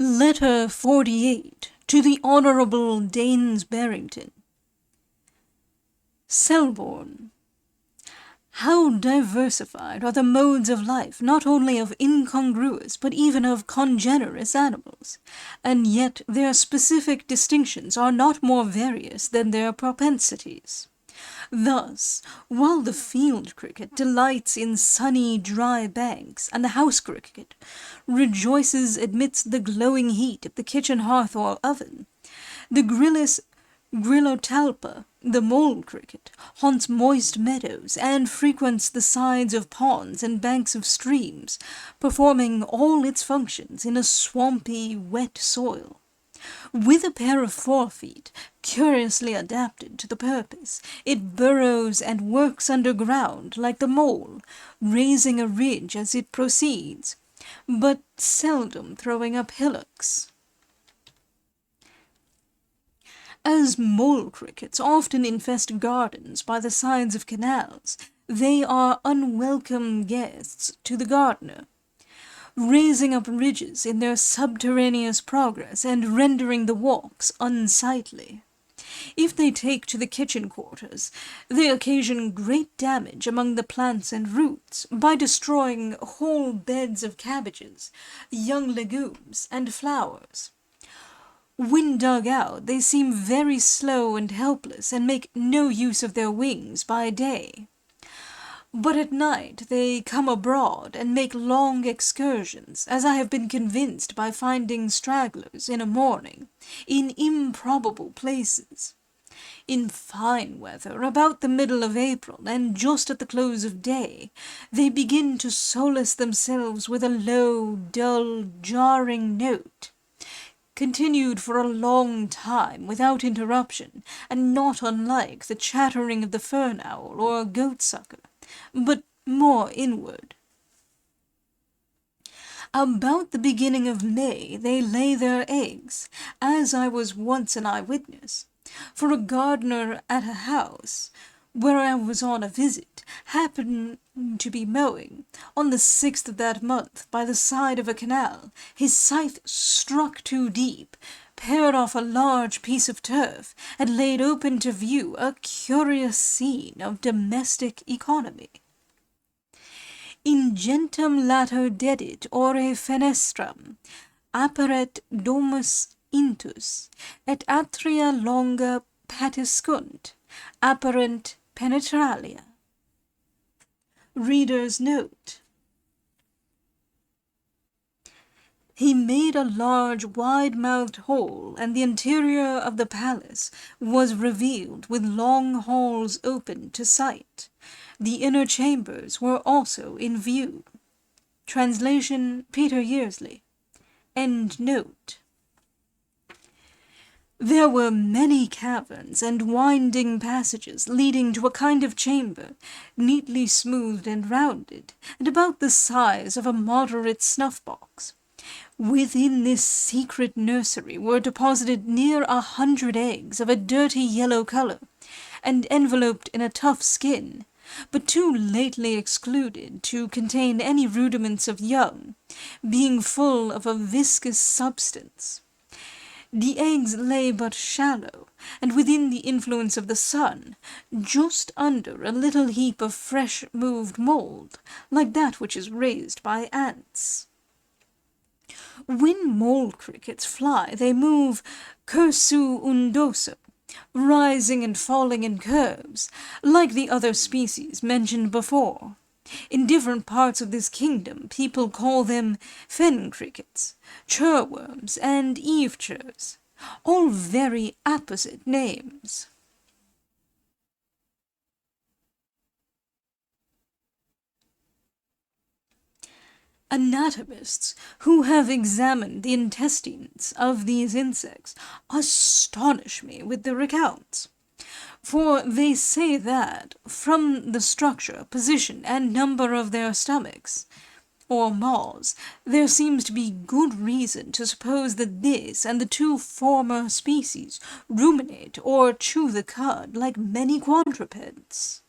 Letter 48 to the Honourable Daines Barrington. Selborne. How diversified are the modes of life, not only of incongruous, but even of congenerous animals, and yet their specific distinctions are not more various than their propensities. Thus, while the field cricket delights in sunny, dry banks, and the house cricket rejoices amidst the glowing heat of the kitchen hearth or oven, the Gryllus grillotalpa, the mole cricket, haunts moist meadows and frequents the sides of ponds and banks of streams, performing all its functions in a swampy, wet soil. With a pair of forefeet, curiously adapted to the purpose, it burrows and works underground like the mole, raising a ridge as it proceeds, but seldom throwing up hillocks. As mole crickets often infest gardens by the sides of canals, they are unwelcome guests to the gardener, raising up ridges in their subterraneous progress and rendering the walks unsightly. If they take to the kitchen quarters, they occasion great damage among the plants and roots by destroying whole beds of cabbages, young legumes, and flowers. When dug out, they seem very slow and helpless and make no use of their wings by day. But at night they come abroad and make long excursions, as I have been convinced by finding stragglers in a morning, in improbable places. In fine weather, about the middle of April, and just at the close of day, they begin to solace themselves with a low, dull, jarring note, continued for a long time without interruption, and not unlike the chattering of the fern owl or goatsucker, but more inward. About the beginning of May they lay their eggs, as I was once an eyewitness, for a gardener at a house, where I was on a visit, happened to be mowing, on the 6th of that month, by the side of a canal. His scythe struck too deep, pared off a large piece of turf, and laid open to view a curious scene of domestic economy. Ingentem later dedit ore fenestram, apparet domus intus, et atria longa patiscunt, apparent penetralia. Reader's note. He made a large, wide-mouthed hole, and the interior of the palace was revealed with long halls open to sight. The inner chambers were also in view. Translation Peter Yearsley. End note. There were many caverns and winding passages leading to a kind of chamber, neatly smoothed and rounded, and about the size of a moderate snuff-box. Within this secret nursery were deposited near 100 eggs of a dirty yellow colour, and enveloped in a tough skin, but too lately excluded to contain any rudiments of young, being full of a viscous substance. The eggs lay but shallow, and within the influence of the sun, just under a little heap of fresh-moved mould, like that which is raised by ants. When mole crickets fly, they move cursu undoso, rising and falling in curves, like the other species mentioned before. In different parts of this kingdom, people call them fen crickets, churworms, and eve-churs, all very apposite names. Anatomists who have examined the intestines of these insects astonish me with their accounts, for they say that, from the structure, position, and number of their stomachs, or maws, there seems to be good reason to suppose that this and the two former species ruminate or chew the cud like many quadrupeds.